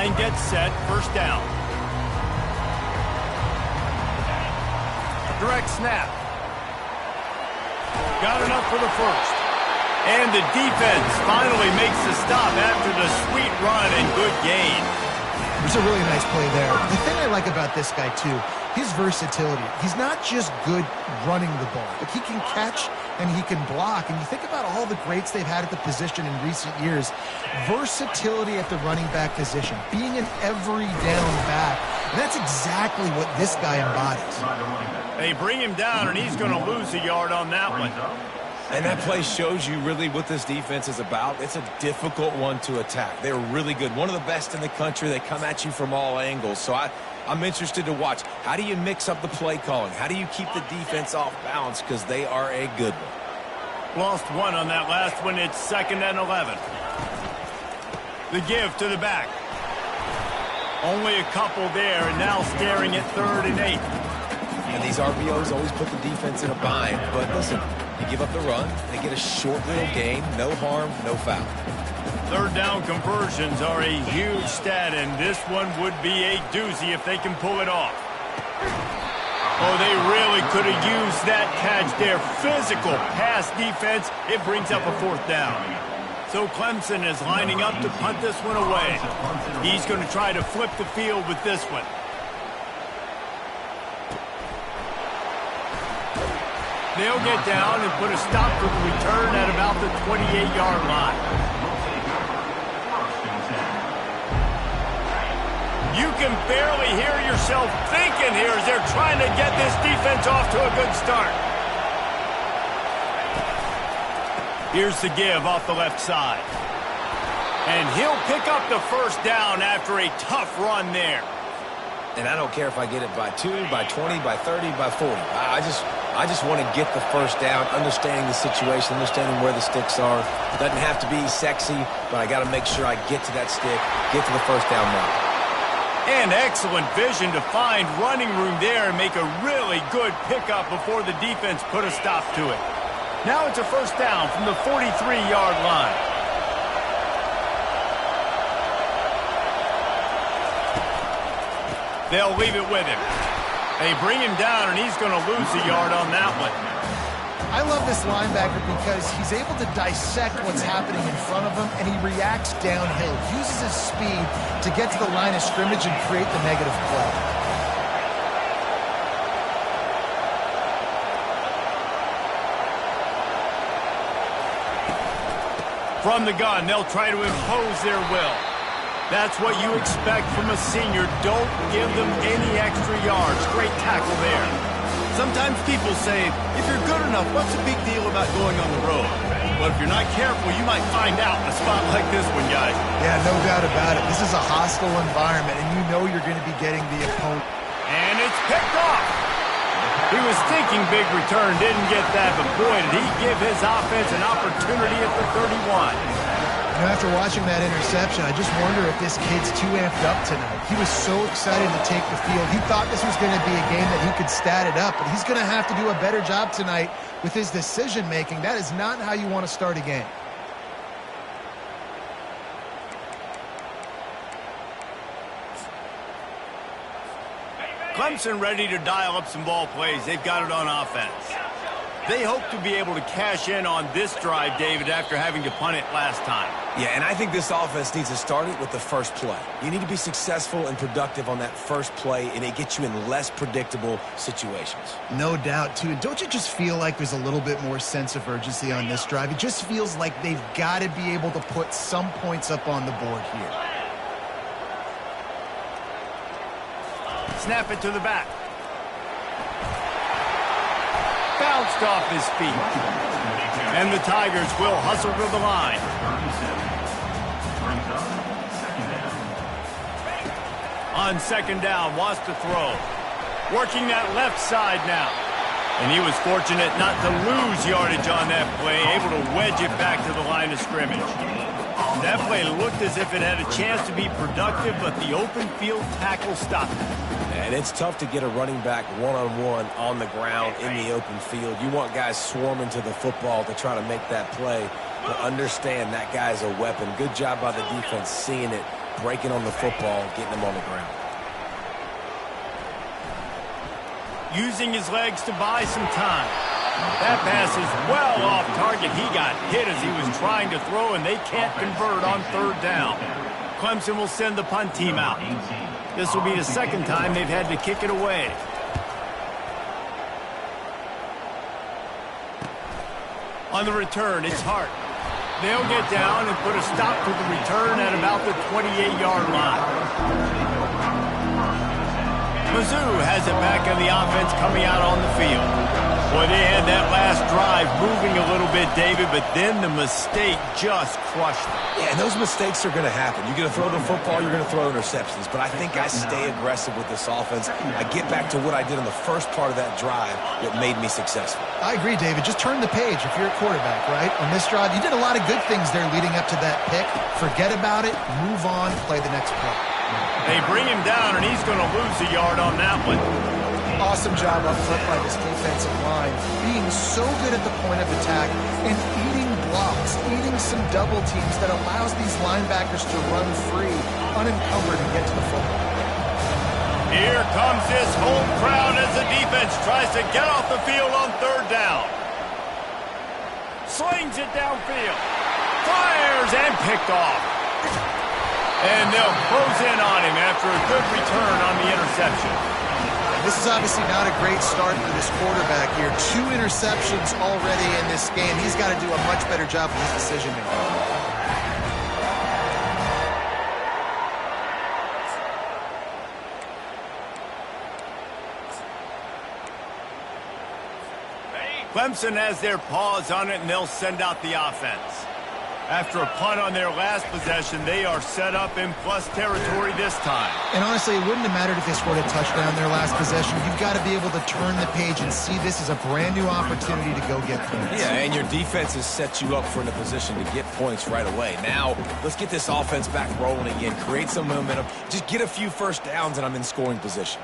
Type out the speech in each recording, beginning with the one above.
line gets set, first down. Direct snap. Got enough for the first. And the defense finally makes the stop after the sweet run and good gain. There's a really nice play there. The thing I like about this guy, too, his versatility. He's not just good running the ball, but he can catch and he can block. And you think about all the greats they've had at the position in recent years. Versatility at the running back position, being an every down back. And that's exactly what this guy embodies. They bring him down, and he's going to lose a yard on that one. And that play shows you really what this defense is about. It's a difficult one to attack. They're really good. One of the best in the country. They come at you from all angles. So I'm interested to watch. How do you mix up the play calling? How do you keep the defense off balance? Because they are a good one. Lost one on that last one. It's 2nd and 11. The give to the back. Only a couple there, and now staring at 3rd and 8. And these RPOs always put the defense in a bind. But listen, you give up the run, they get a short little gain, no harm, no foul. 3rd down conversions are a huge stat, and this one would be a doozy if they can pull it off. Oh, they really could have used that catch there. Physical pass defense. It brings up a 4th down. So Clemson is lining up to punt this one away. He's going to try to flip the field with this one. They'll get down and put a stop to the return at about the 28-yard line. You can barely hear yourself thinking here as they're trying to get this defense off to a good start. Here's the give off the left side. And he'll pick up the first down after a tough run there. And I don't care if I get it by 2, by 20, by 30, by 40. I just want to get the first down, understanding the situation, understanding where the sticks are. It doesn't have to be sexy, but I got to make sure I get to that stick, get to the first down mark. And excellent vision to find running room there and make a really good pickup before the defense put a stop to it. Now it's a first down from the 43-yard line. They'll leave it with him. They bring him down, and he's going to lose a yard on that one. I love this linebacker because he's able to dissect what's happening in front of him, and he reacts downhill, uses his speed to get to the line of scrimmage and create the negative play. From the gun, they'll try to impose their will. That's what you expect from a senior. Don't give them any extra yards. Great tackle there. Sometimes people say, if you're good enough, what's the big deal about going on the road? But if you're not careful, you might find out in a spot like this one, guys. Yeah, no doubt about it. This is a hostile environment, and you know you're going to be getting the opponent. And it's picked off. He was thinking big return, didn't get that, but boy, did he give his offense an opportunity at the 31. You know, after watching that interception, I just wonder if this kid's too amped up tonight. He was so excited to take the field. He thought this was going to be a game that he could stat it up, but he's going to have to do a better job tonight with his decision-making. That is not how you want to start a game. Clemson ready to dial up some ball plays. They've got it on offense. They hope to be able to cash in on this drive, David, after having to punt it last time. Yeah, and I think this offense needs to start it with the first play. You need to be successful and productive on that first play, and it gets you in less predictable situations. No doubt, too. And don't you just feel like there's a little bit more sense of urgency on this drive? It just feels like they've got to be able to put some points up on the board here. Snap it to the back. Bounced off his feet. And the Tigers will hustle to the line. On 2nd down, wants to throw. Working that left side now. And he was fortunate not to lose yardage on that play, able to wedge it back to the line of scrimmage. That play looked as if it had a chance to be productive, but the open field tackle stopped it. And it's tough to get a running back one-on-one on the ground in the open field. You want guys swarming to the football to try to make that play, but understand that guy's a weapon. Good job by the defense seeing it breaking on the football, getting him on the ground. Using his legs to buy some time. That pass is well off target. He got hit as he was trying to throw, and they can't convert on third down. Clemson will send the punt team out. This will be the second time they've had to kick it away. On the return, it's Hart. They'll get down and put a stop to the return at about the 28-yard line. Mizzou has it back on the offense coming out on the field. Boy, they had that last drive moving a little bit, David, but then the mistake just crushed them. Yeah, and those mistakes are going to happen. You're going to throw the football, you're going to throw interceptions. But I think I stay aggressive with this offense. I get back to what I did in the first part of that drive that made me successful. I agree, David. Just turn the page if you're a quarterback, right? On this drive, you did a lot of good things there leading up to that pick. Forget about it, move on, play the next play. They bring him down, and he's going to lose a yard on that one. Awesome job up front by this defensive line, being so good at the point of attack and eating blocks, eating some double teams that allows these linebackers to run free, unencumbered, and get to the football. Here comes this home crowd as the defense tries to get off the field on third down. Slings it downfield. Fires and picked off. And they'll close in on him after a good return on the interception. This is obviously not a great start for this quarterback here. 2 interceptions already in this game. He's got to do a much better job of his decision-making. Clemson has their paws on it, and they'll send out the offense. After a punt on their last possession, they are set up in plus territory this time. And honestly, it wouldn't have mattered if they scored a touchdown their last possession. You've got to be able to turn the page and see this as a brand new opportunity to go get points. Yeah, and your defense has set you up for in a position to get points right away. Now, let's get this offense back rolling again, create some momentum, just get a few first downs, and I'm in scoring position.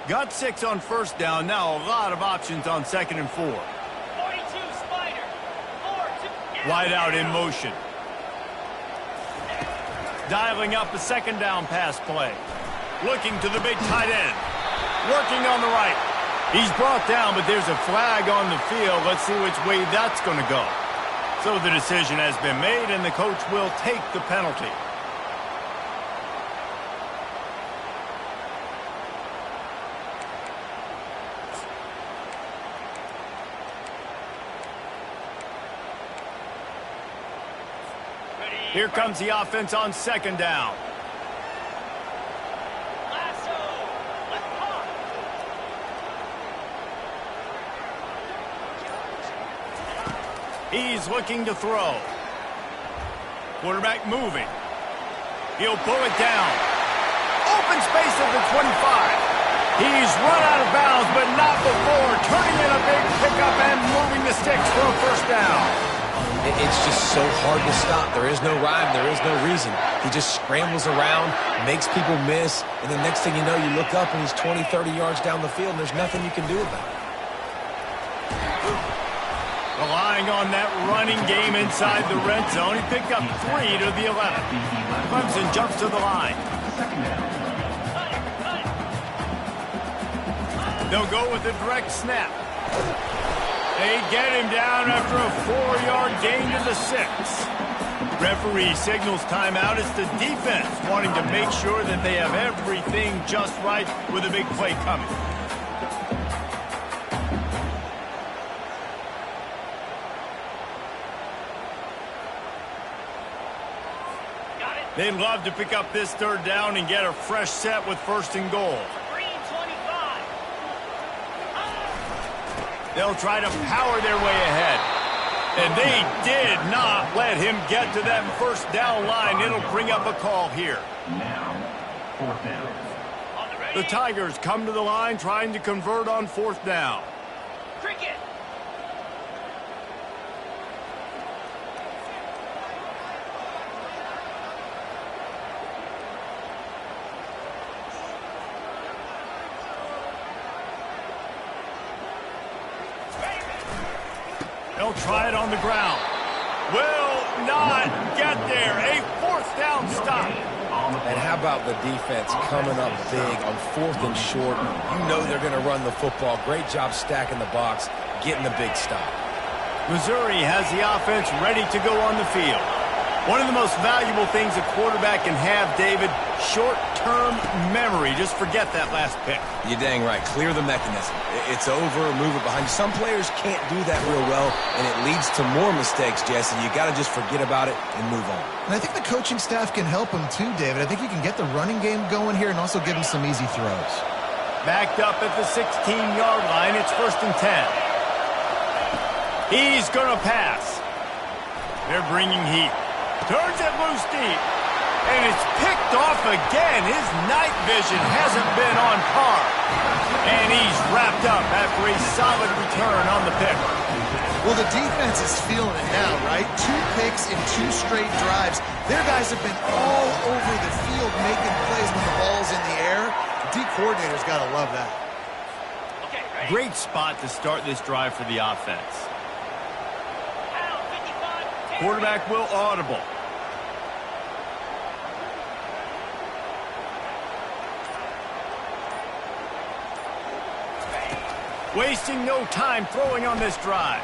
Got 6 on first down. Now a lot of options on 2nd and 4. 42 Spider. 4-2. Wide out in motion. Dialing up a 2nd down pass play. Looking to the big tight end. Working on the right. He's brought down, but there's a flag on the field. Let's see which way that's going to go. So the decision has been made, and the coach will take the penalty. Here comes the offense on 2nd down. Lasso. Let's pop. He's looking to throw. Quarterback moving. He'll pull it down. Open space at the 25. He's run out of bounds, but not before turning in a big pickup and moving the sticks for a first down. It's just so hard to stop. There is no rhyme. There is no reason. He just scrambles around, makes people miss, and the next thing you know, you look up and he's 20, 30 yards down the field, and there's nothing you can do about it. Relying on that running game inside the red zone, he picked up 3 to the 11. Clemson jumps to the line. They'll go with a direct snap. They get him down after a 4-yard gain to the 6. Referee signals timeout. It's the defense wanting to make sure that they have everything just right with a big play coming. They'd love to pick up this 3rd down and get a fresh set with 1st and goal. Green 25. They'll try to power their way ahead. And they did not let him get to that 1st down line. It'll bring up a call here. Now, 4th down. The Tigers come to the line trying to convert on 4th down. Cricket. They'll try it on the ground. Will not get there. A 4th down stop. And how about the defense coming up big on 4th and short? You know they're going to run the football. Great job stacking the box, getting the big stop. Missouri has the offense ready to go on the field. One of the most valuable things a quarterback can have, David, short-term memory. Just forget that last pick. You're dang right. Clear the mechanism. It's over, move it behind you. Some players can't do that real well, and it leads to more mistakes, Jesse. You got to just forget about it and move on. And I think the coaching staff can help him too, David. I think you can get the running game going here and also give him some easy throws. Backed up at the 16-yard line. It's 1st and 10. He's going to pass. They're bringing heat. Turns it loose deep. And it's picked off again. His night vision hasn't been on par. And he's wrapped up after a solid return on the pick. Well, the defense is feeling it now, right? 2 picks in 2 straight drives. Their guys have been all over the field making plays when the ball's in the air. The D coordinator's got to love that. Okay, ready? Great spot to start this drive for the offense. Pound 55. Quarterback will audible. Wasting no time throwing on this drive.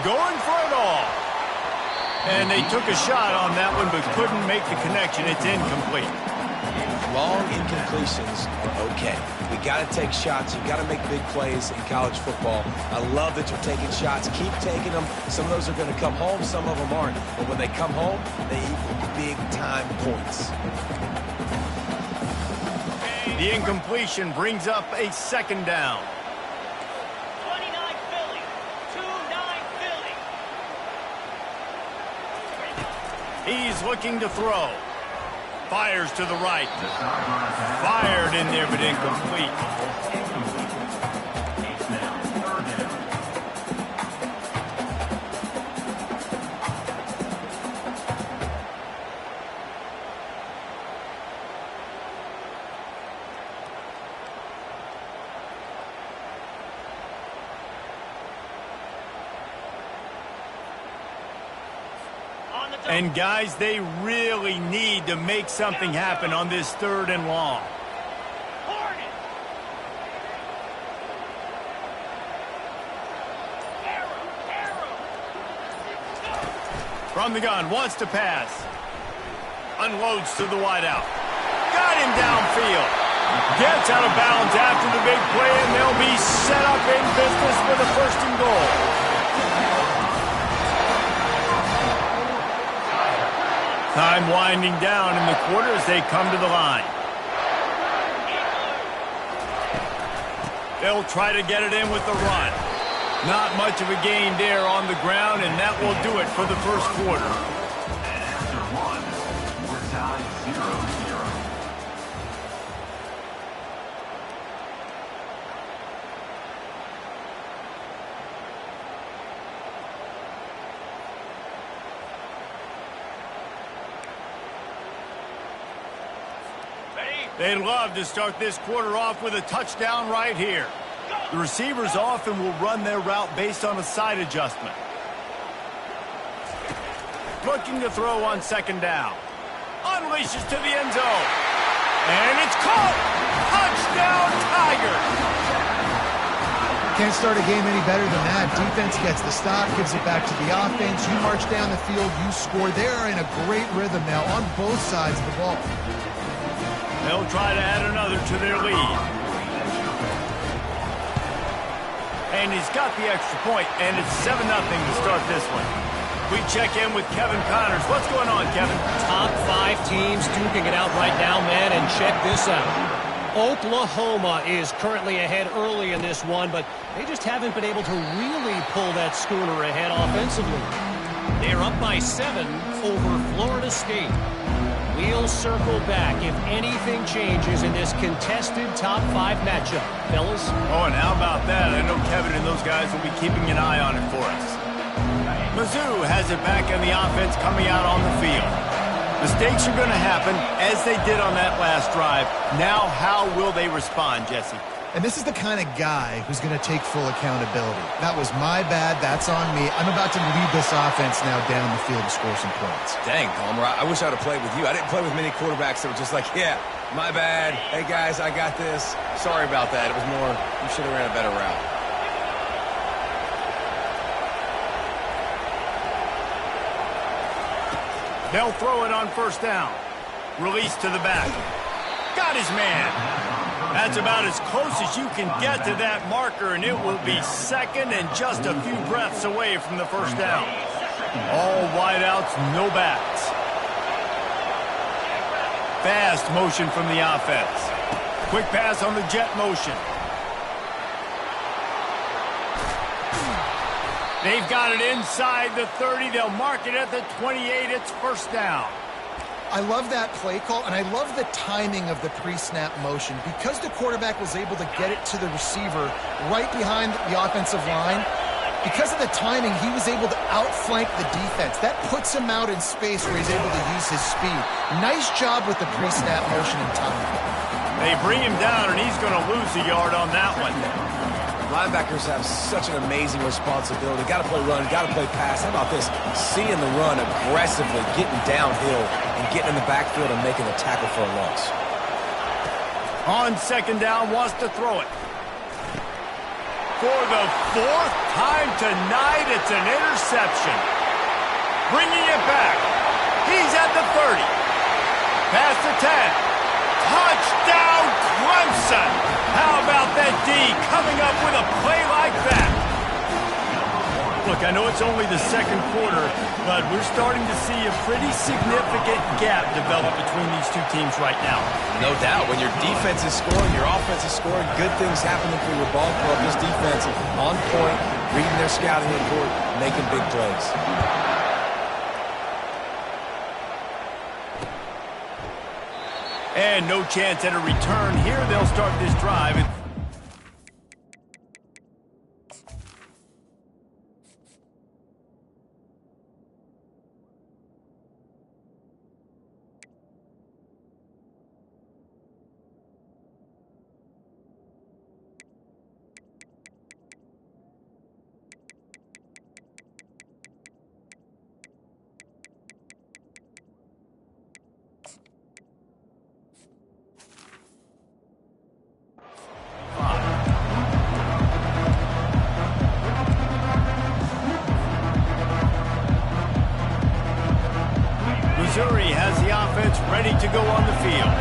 Going for it all. And they took a shot on that one but couldn't make the connection. It's incomplete. Long incompletions are okay. We got to take shots. You got to make big plays in college football. I love that you're taking shots. Keep taking them. Some of those are going to come home. Some of them aren't. But when they come home, they equal big-time points. The incompletion brings up a 2nd down. 29 Philly. 2-9 Philly. He's looking to throw. Fires to the right. Fired in there, but incomplete. On the double. And guys, they really need to make something happen on this 3rd and long. Hornet. Arrow. From the gun, wants to pass. Unloads to the wideout. Got him downfield. Gets out of bounds after the big play, and they'll be set up in business with a 1st and goal. Time winding down in the quarter as they come to the line. They'll try to get it in with the run. Not much of a gain there on the ground, and that will do it for the 1st quarter. After 1, we're tied 0-0. They'd love to start this quarter off with a touchdown right here. The receivers often will run their route based on a side adjustment. Looking to throw on 2nd down. Unleashes to the end zone. And it's caught! Touchdown, Tigers! Can't start a game any better than that. Defense gets the stop, gives it back to the offense. You march down the field, you score. They're in a great rhythm now on both sides of the ball. They'll try to add another to their lead. And he's got the extra point, and it's 7-0 to start this one. We check in with Kevin Connors. What's going on, Kevin? Top 5 teams duking it out right now, man, and check this out. Oklahoma is currently ahead early in this one, but they just haven't been able to really pull that schooner ahead offensively. They're up by 7 over Florida State. We'll circle back if anything changes in this contested top 5 matchup. Fellas? Oh, and how about that? I know Kevin and those guys will be keeping an eye on it for us. Mizzou has it back in the offense coming out on the field. Mistakes are going to happen, as they did on that last drive. Now, how will they respond, Jesse? And this is the kind of guy who's going to take full accountability. That was my bad. That's on me. I'm about to lead this offense now down the field to score some points. Dang, Palmer, I wish I would have played with you. I didn't play with many quarterbacks that were just like, yeah, my bad. Hey, guys, I got this. Sorry about that. It was more, you should have ran a better route. They'll throw it on first down. Release to the back. Got his man. That's about as close as you can get to that marker, and it will be second and just a few breaths away from the first down. All wideouts, no backs. Fast motion from the offense. Quick pass on the jet motion. They've got it inside the 30. They'll mark it at the 28. It's first down. I love that play call, and I love the timing of the pre-snap motion. Because the quarterback was able to get it to the receiver right behind the offensive line, because of the timing, he was able to outflank the defense. That puts him out in space where he's able to use his speed. Nice job with the pre-snap motion and timing. They bring him down, and he's going to lose a yard on that one. Linebackers have such an amazing responsibility. Got to play run, got to play pass. How about this? Seeing the run aggressively, getting downhill, and getting in the backfield and making the tackle for a loss. On second down, wants to throw it. For the fourth time tonight, it's an interception. Bringing it back. He's at the 30. Past the 10. Touchdown, Clemson! How about that D coming up with a play like that? Look, I know it's only the second quarter, but we're starting to see a pretty significant gap develop between these two teams right now. No doubt. When your defense is scoring, your offense is scoring, good things happening for your ball club. This defense on point, reading their scouting report, making big plays. And no chance at a return here. They'll start this drive. Missouri has the offense ready to go on the field.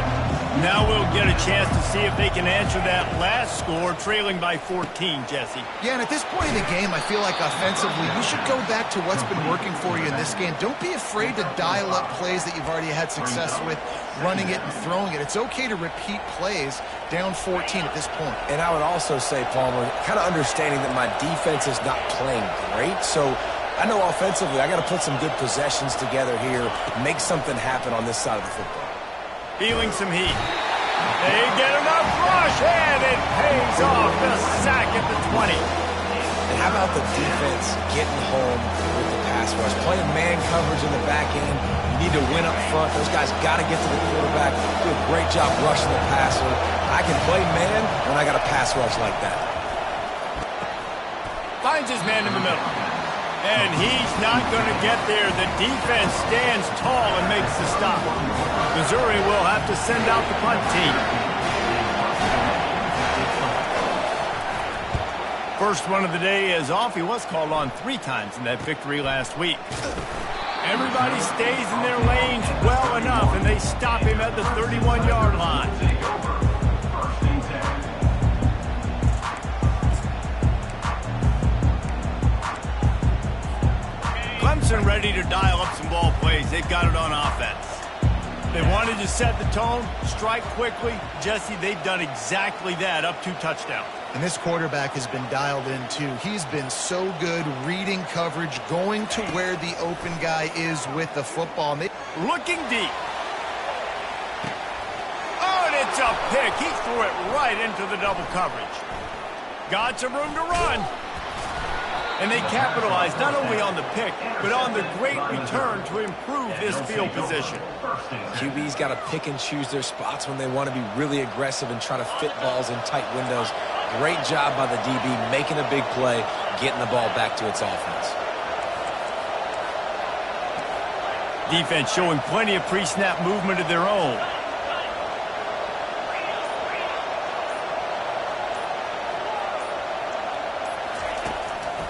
Now we'll get a chance to see if they can answer that last score, trailing by 14, Jesse. Yeah, and at this point in the game, I feel like offensively, you should go back to what's been working for you in this game. Don't be afraid to dial up plays that you've already had success with, running it and throwing it. It's okay to repeat plays down 14 at this point. And I would also say, Palmer, kind of understanding that my defense is not playing great, so I know offensively I got to put some good possessions together here, make something happen on this side of the football. Feeling some heat. They get enough rush, and it pays off. The sack at the 20. And how about the defense getting home with the pass rush? Playing man coverage in the back end. You need to win up front. Those guys got to get to the quarterback. Do a great job rushing the passer. I can play man when I got a pass rush like that. Finds his man in the middle. And he's not going to get there. The defense stands tall and makes the stop. Missouri will have to send out the punt team. First run of the day is off. He was called on 3 times in that victory last week. Everybody stays in their lanes well enough, and they stop him at the 31-yard line. Clemson ready to dial up some ball plays. They've got it on offense. They wanted to set the tone, strike quickly. Jesse, they've done exactly that, up 2 touchdowns. And this quarterback has been dialed in, too. He's been so good reading coverage, going to where the open guy is with the football. Looking deep. Oh, and it's a pick. He threw it right into the double coverage. Got some room to run. And they capitalized not only on the pick, but on the great return to improve this field position. QB's got to pick and choose their spots when they want to be really aggressive and try to fit balls in tight windows. Great job by the DB making a big play, getting the ball back to its offense. Defense showing plenty of pre-snap movement of their own.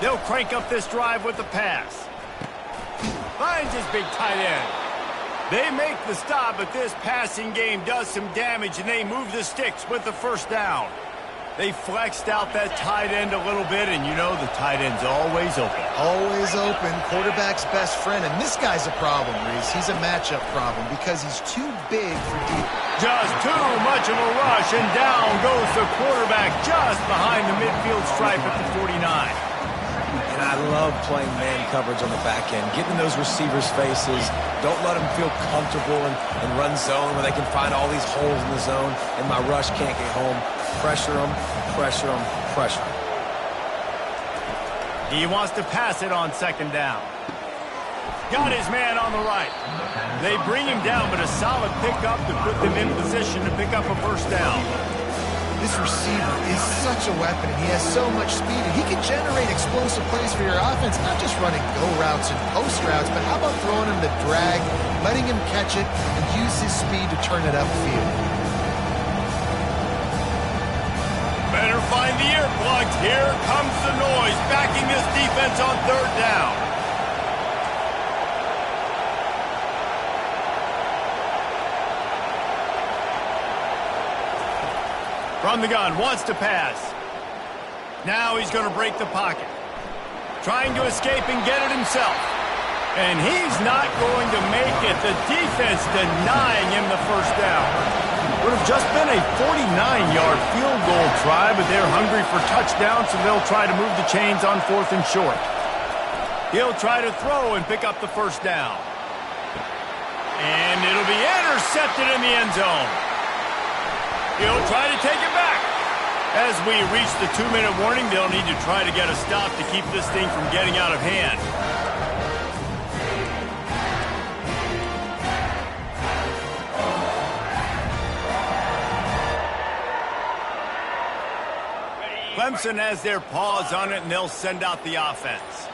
They'll crank up this drive with the pass. Finds his big tight end. They make the stop, but this passing game does some damage, and they move the sticks with the first down. They flexed out that tight end a little bit, and you know the tight end's always open. Always open, quarterback's best friend, and this guy's a problem, Reese. He's a matchup problem because he's too big for deep. Just too much of a rush, and down goes the quarterback just behind the midfield stripe at the 49. And I love playing man coverage on the back end, getting in those receivers' faces. Don't let them feel comfortable and run zone where they can find all these holes in the zone, and my rush can't get home. Pressure them, pressure them, pressure them. He wants to pass it on second down. Got his man on the right. They bring him down, but a solid pickup to put them in position to pick up a first down. This receiver is such a weapon, and he has so much speed, and he can generate explosive plays for your offense, not just running go routes and post routes, but how about throwing him the drag, letting him catch it, and use his speed to turn it upfield. Better find the earplugs. Here comes the noise, backing this defense on third down. From the gun, wants to pass. Now he's going to break the pocket. Trying to escape and get it himself. And he's not going to make it. The defense denying him the first down. Would have just been a 49-yard field goal try, but they're hungry for touchdowns, so they'll try to move the chains on fourth and short. He'll try to throw and pick up the first down. And it'll be intercepted in the end zone. He'll try to take it back. As we reach the 2-minute warning, they'll need to try to get a stop to keep this thing from getting out of hand. Clemson has their paws on it, and they'll send out the offense.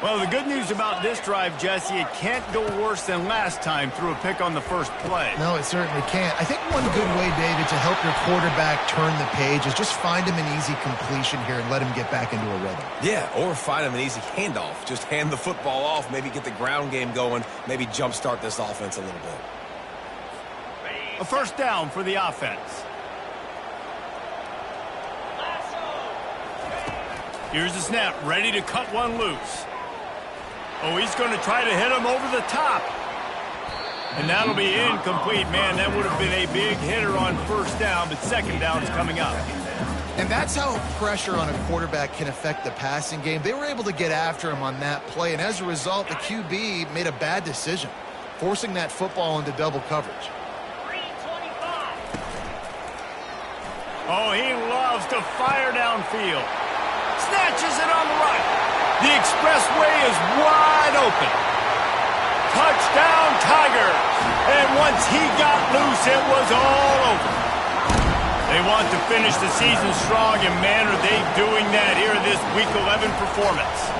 Well, the good news about this drive, Jesse, it can't go worse than last time through a pick on the first play. No, it certainly can't. I think one good way, David, to help your quarterback turn the page is just find him an easy completion here and let him get back into a rhythm. Yeah, or find him an easy handoff. Just hand the football off, maybe get the ground game going, maybe jumpstart this offense a little bit. A first down for the offense. Here's the snap, ready to cut one loose. Oh, he's going to try to hit him over the top. And that'll be incomplete. Man, that would have been a big hitter on first down, but second down's coming up. And that's how pressure on a quarterback can affect the passing game. They were able to get after him on that play, and as a result, the QB made a bad decision, forcing that football into double coverage. 325. Oh, he loves to fire downfield. Snatches it on the right. The expressway is wide open. Touchdown, Tigers. And once he got loose, it was all over. They want to finish the season strong, and man, are they doing that here in this Week 11 performance.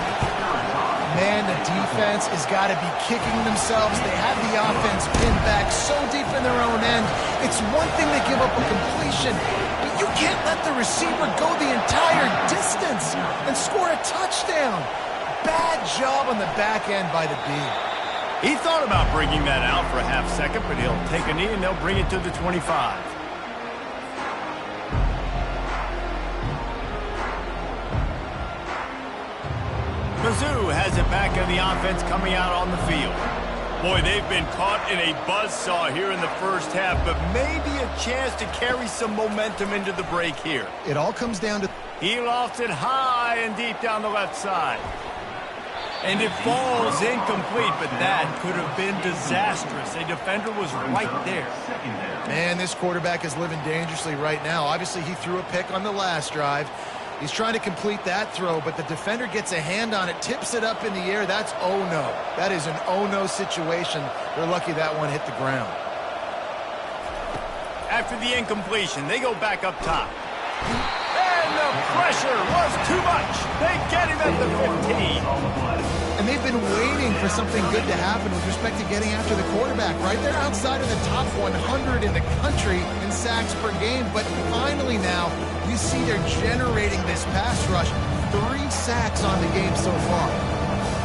Man, the defense has got to be kicking themselves. They have the offense pinned back so deep in their own end. It's one thing to give up a completion, but you can't let the receiver go the entire distance and score a touchdown. Bad job on the back end by the D. He thought about bringing that out for a half second, but he'll take a knee and they'll bring it to the 25. Mizzou has it back on the offense coming out on the field. Boy, they've been caught in a buzzsaw here in the first half, but maybe a chance to carry some momentum into the break here. It all comes down to... He lofts it high and deep down the left side. And it falls incomplete, but that could have been disastrous. A defender was right there. Man, this quarterback is living dangerously right now. Obviously, he threw a pick on the last drive. He's trying to complete that throw, but the defender gets a hand on it, tips it up in the air. That's oh no. That is an oh no situation. They're lucky that one hit the ground. After the incompletion, they go back up top. And the pressure was too much. They get him at the 15. And they've been waiting for something good to happen with respect to getting after the quarterback, right? They're outside of the top 100 in the country in sacks per game, but finally now you see they're generating this pass rush. 3 sacks on the game so far.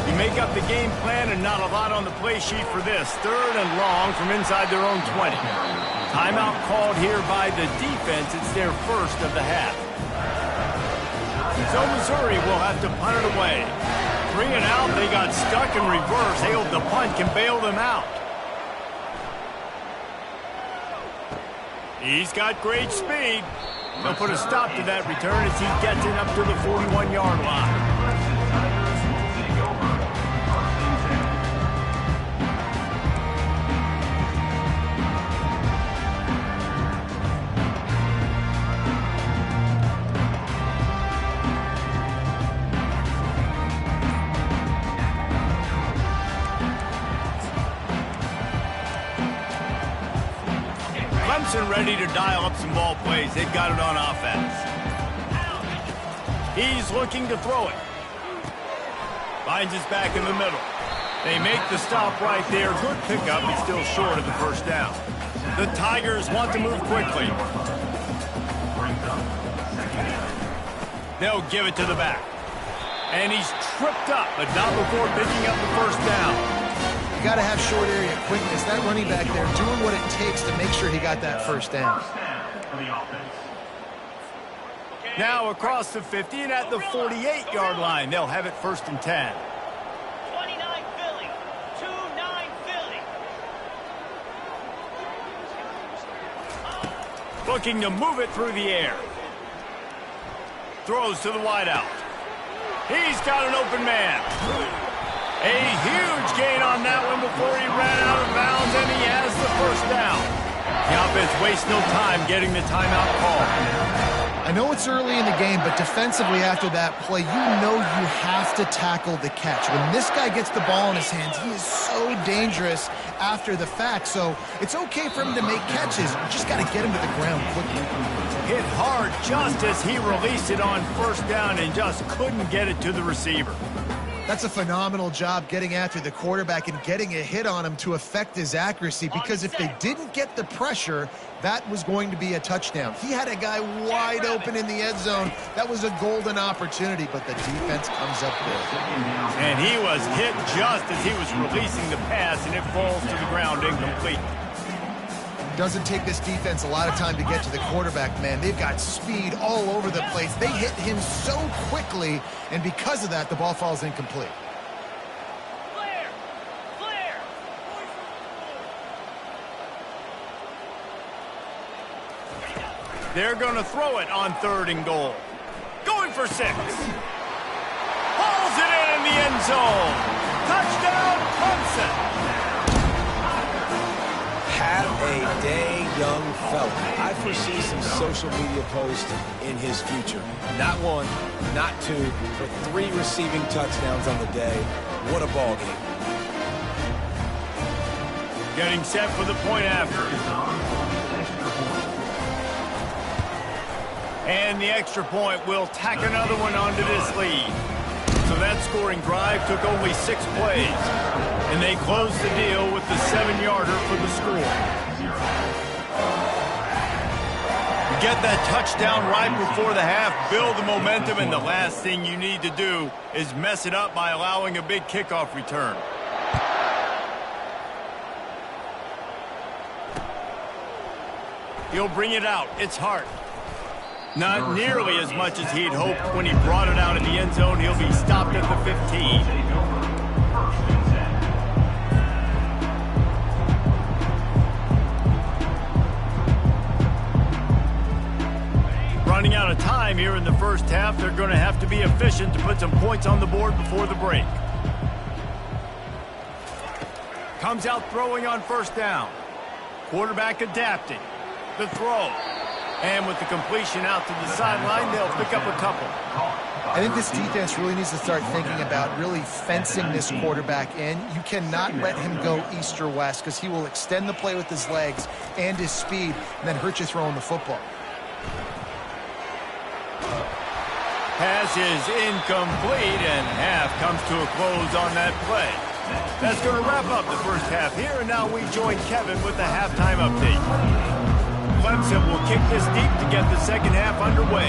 You make up the game plan and not a lot on the play sheet for this. 3rd and long from inside their own 20. Timeout called here by the defense. It's their first of the half. So Missouri will have to punt it away. 3 and out, they got stuck in reverse. Hailed the punt, can bail them out. He's got great speed. They'll put a stop to that return as he gets it up to the 41-yard line. Ready to dial up some ball plays. They've got it on offense. He's looking to throw it. Finds his back in the middle. They make the stop right there. Good pickup, but still short of the first down. The Tigers want to move quickly. They'll give it to the back. And he's tripped up, but not before picking up the first down. You got to have short area quickness. That running back there doing what it takes to make sure he got that first down. Now across the 50 and at the 48-yard line. They'll have it 1st and 10. 29 Philly. 2-9 Philly. Looking to move it through the air. Throws to the wideout. He's got an open man. A huge gain on that one before he ran out of bounds, and he has the first down. The offense wastes no time getting the timeout call. I know it's early in the game, but defensively after that play, you know you have to tackle the catch. When this guy gets the ball in his hands, he is so dangerous after the fact. So it's okay for him to make catches. You just got to get him to the ground quickly. Hit hard just as he released it on first down and just couldn't get it to the receiver. That's a phenomenal job getting after the quarterback and getting a hit on him to affect his accuracy, because if they didn't get the pressure, that was going to be a touchdown. He had a guy wide open in the end zone. That was a golden opportunity, but the defense comes up big. And he was hit just as he was releasing the pass, and it falls to the ground incomplete. Doesn't take this defense a lot of time to get to the quarterback, man. They've got speed all over the place. They hit him so quickly, and because of that, the ball falls incomplete. Clear. Clear. They're going to throw it on 3rd and goal. Going for 6. Hauls it in the end zone. Touchdown, Clemson. Have a day, young fella. I foresee some social media posts in his future. Not 1, not 2, but 3 receiving touchdowns on the day. What a ball game. Getting set for the point after. And the extra point will tack another one onto this lead. So that scoring drive took only 6 plays. And they closed the deal with the 7-yarder for the score. You get that touchdown right before the half, build the momentum, and the last thing you need to do is mess it up by allowing a big kickoff return. He'll bring it out. It's Hart. Not nearly as much as he'd hoped when he brought it out in the end zone. He'll be stopped at the 15. Running out of time here in the first half. They're going to have to be efficient to put some points on the board before the break. Comes out throwing on first down. Quarterback adapting. The throw. And with the completion out to the sideline, they'll pick up a couple. I think this defense really needs to start thinking about really fencing this quarterback in. You cannot let him go east or west because he will extend the play with his legs and his speed and then hurt you throwing the football. Pass is incomplete, and half comes to a close on that play. That's going to wrap up the first half here, and now we join Kevin with the halftime update. Clemson will kick this deep to get the second half underway.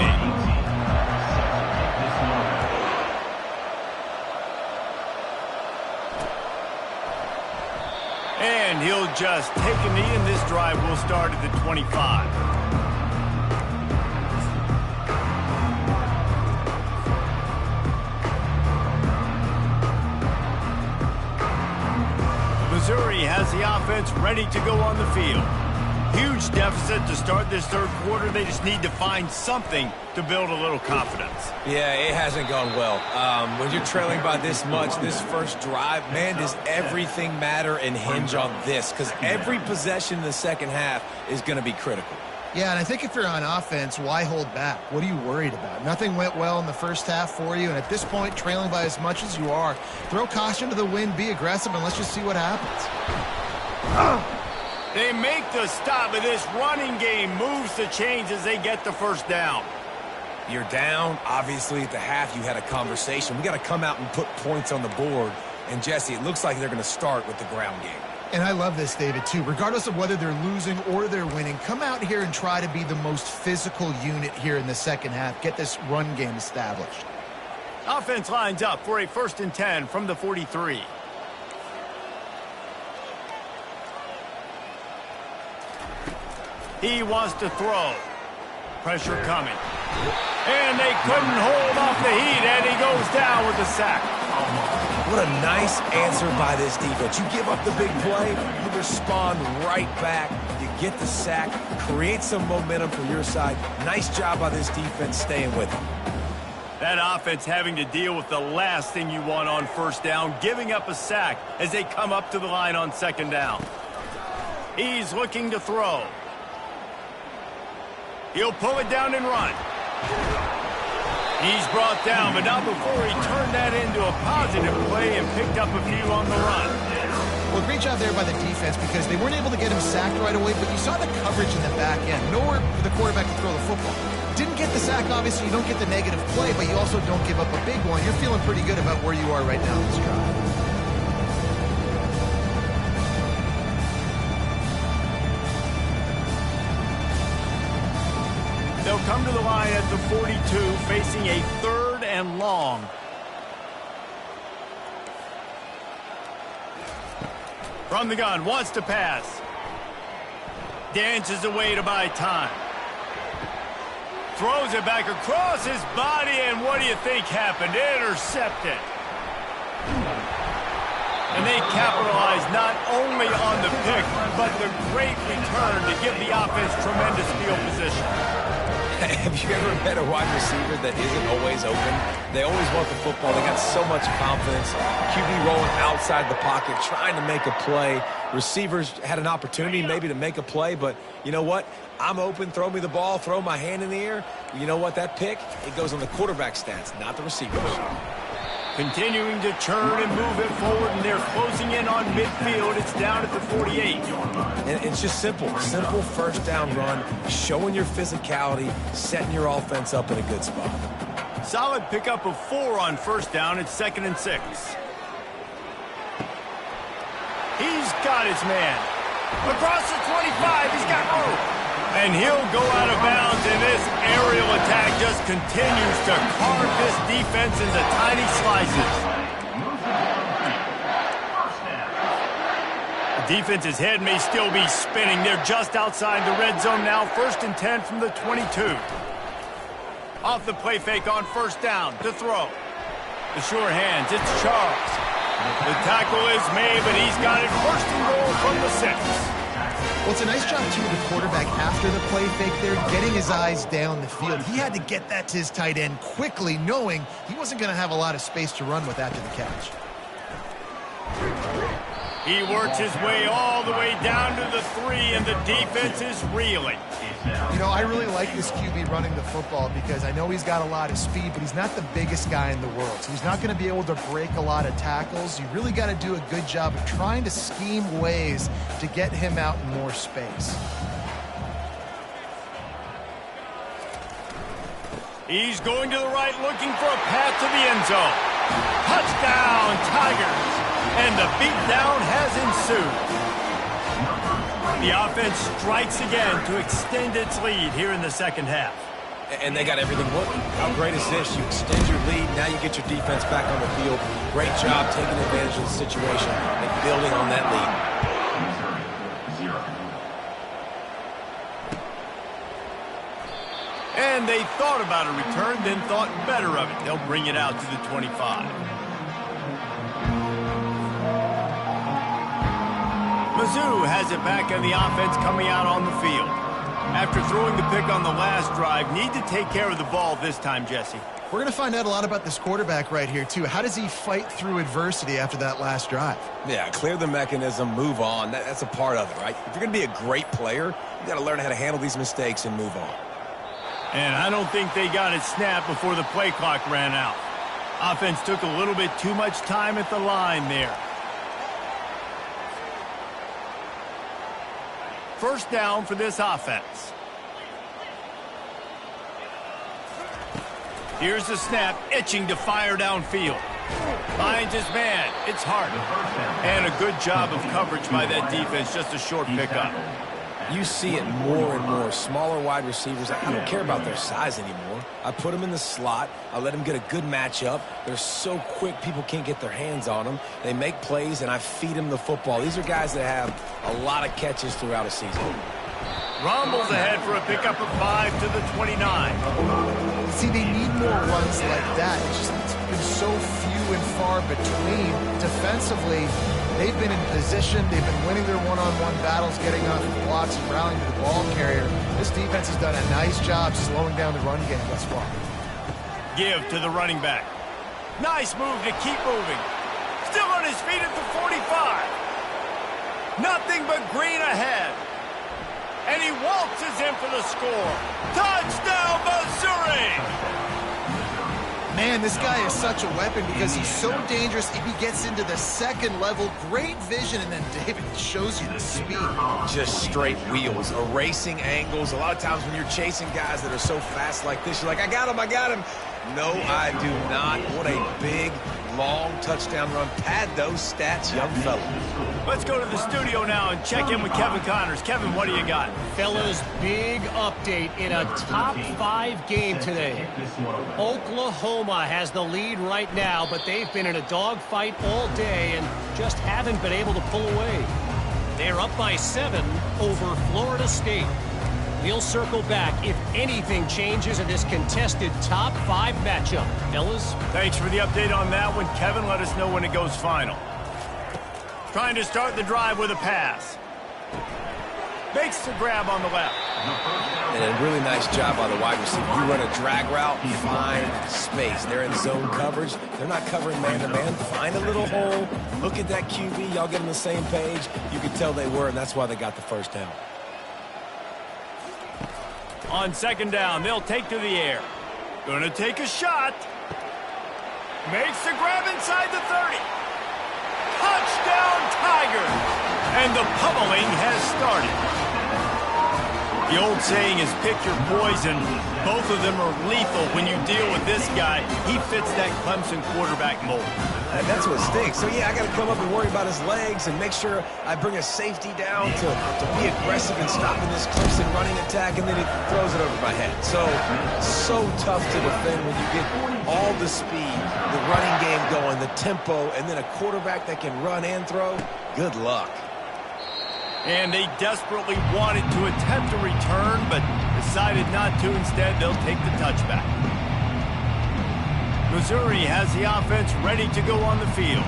And he'll just take a knee, and this drive will start at the 25. Missouri has the offense ready to go on the field. Huge deficit to start this third quarter. They just need to find something to build a little confidence. Yeah, it hasn't gone well. When you're trailing by this much, this first drive, man, does everything matter and hinge on this? Because every possession in the second half is going to be critical. Yeah, and I think if you're on offense, why hold back? What are you worried about? Nothing went well in the first half for you, and at this point, trailing by as much as you are, throw caution to the wind, be aggressive, and let's just see what happens. They make the stop, but this running game moves the chains as they get the first down. You're down. Obviously, at the half, you had a conversation. We got to come out and put points on the board. And, Jesse, it looks like they're going to start with the ground game. And I love this, David, too. Regardless of whether they're losing or they're winning, come out here and try to be the most physical unit here in the second half. Get this run game established. Offense lines up for a 1st and 10 from the 43. He wants to throw. Pressure coming. And they couldn't hold off the heat, and he goes down with a sack. What a nice answer by this defense. You give up the big play, you respond right back. You get the sack, create some momentum for your side. Nice job by this defense staying with it. That offense having to deal with the last thing you want on first down, giving up a sack as they come up to the line on second down. He's looking to throw. He'll pull it down and run. He's brought down, but not before he turned that into a positive play and picked up a few on the run. Well, great job there by the defense because they weren't able to get him sacked right away, but you saw the coverage in the back end. Nowhere for the quarterback to throw the football. Didn't get the sack, obviously. You don't get the negative play, but you also don't give up a big one. You're feeling pretty good about where you are right now in this drive. They'll come to the line at the 42, facing a 3rd and long. From the gun, wants to pass. Dances away to buy time. Throws it back across his body, and what do you think happened? Intercepted. And they capitalize not only on the pick, but the great return to give the offense tremendous field position. Have you ever met a wide receiver that isn't always open? They always want the football. They got so much confidence. QB rolling outside the pocket, trying to make a play. Receivers had an opportunity maybe to make a play, but you know what? I'm open, throw me the ball, throw my hand in the air. You know what? That pick, it goes on the quarterback stats, not the receivers. Continuing to churn and move it forward, and they're closing in on midfield. It's down at the 48. And it's just simple. Simple first down run, showing your physicality, setting your offense up in a good spot. Solid pickup of 4 on first down. It's 2nd and 6. He's got his man. Across the 25, he's got room. And he'll go out of bounds, and this aerial attack just continues to carve this defense into tiny slices. The defense's head may still be spinning. They're just outside the red zone now. 1st and 10 from the 22. Off the play fake on first down to throw. The sure hands, it's Charles. The tackle is made, but he's got it 1st and goal from the 6. Well, it's a nice job, too, of the quarterback after the play fake there, getting his eyes down the field. He had to get that to his tight end quickly, knowing he wasn't going to have a lot of space to run with after the catch. He works his way all the way down to the 3, and the defense is reeling. You know, I really like this QB running the football because I know he's got a lot of speed, but he's not the biggest guy in the world. So he's not going to be able to break a lot of tackles. You really got to do a good job of trying to scheme ways to get him out in more space. He's going to the right, looking for a path to the end zone. Touchdown, Tigers! And the beatdown has ensued. The offense strikes again to extend its lead here in the second half. And they got everything working. How great is this? You extend your lead, now you get your defense back on the field. Great job taking advantage of the situation and building on that lead. And they thought about a return, then thought better of it. They'll bring it out to the 25. Mizzou has it back on the offense coming out on the field. After throwing the pick on the last drive, need to take care of the ball this time, Jesse. We're going to find out a lot about this quarterback right here, too. How does he fight through adversity after that last drive? Yeah, clear the mechanism, move on. That's a part of it, right? If you're going to be a great player, you got to learn how to handle these mistakes and move on. And I don't think they got it snapped before the play clock ran out. Offense took a little bit too much time at the line there. First down for this offense. Here's the snap, itching to fire downfield. Finds his man. It's hard. And a good job of coverage by that defense. Just a short pickup. You see it more and more. Smaller wide receivers, I don't care about their size anymore. I put them in the slot. I let them get a good matchup. They're so quick, people can't get their hands on them. They make plays, and I feed them the football. These are guys that have a lot of catches throughout a season. Rumbles ahead for a pickup of 5 to the 29. See, they need more runs like that. It's been so few and far between. Defensively, they've been in position. They've been winning their one-on-one battles, getting off the blocks and rallying to the ball carrier. This defense has done a nice job slowing down the run game thus far. Give to the running back. Nice move to keep moving. Still on his feet at the 45. Nothing but green ahead. And he waltzes in for the score. Touchdown, Missouri! Man, this guy is such a weapon because he's so dangerous. If he gets into the second level, great vision, and then David shows you the speed. Just straight wheels, erasing angles. A lot of times when you're chasing guys that are so fast like this, you're like, I got him, I got him. No, I do not. What a big, long touchdown run. Pad those stats, young fella. Let's go to the studio now and check in with Kevin Connors. Kevin, what do you got? Fellas, big update in a top 5 game today. Oklahoma has the lead right now, but they've been in a dogfight all day and just haven't been able to pull away. They're up by 7 over Florida State. We'll circle back if anything changes in this contested top 5 matchup. Fellas? Thanks for the update on that one. Kevin, let us know when it goes final. Trying to start the drive with a pass. Makes the grab on the left. And a really nice job by the wide receiver. You run a drag route, find space. They're in zone coverage. They're not covering man-to-man. Find a little hole. Look at that QB. Y'all get on the same page. You could tell they were, and that's why they got the first down. On second down, they'll take to the air. Gonna take a shot. Makes the grab inside the 30. Touchdown, Tigers! And the pummeling has started. The old saying is pick your poison. Both of them are lethal when you deal with this guy. He fits that Clemson quarterback mold. And that's what stinks. So, yeah, I got to come up and worry about his legs and make sure I bring a safety down to be aggressive and stopping this Clemson running attack, and then he throws it over my head. So tough to defend when you get all the speed, the running game going, the tempo, and then a quarterback that can run and throw. Good luck. And they desperately wanted to attempt a return, but decided not to. Instead, they'll take the touchback. Missouri has the offense ready to go on the field.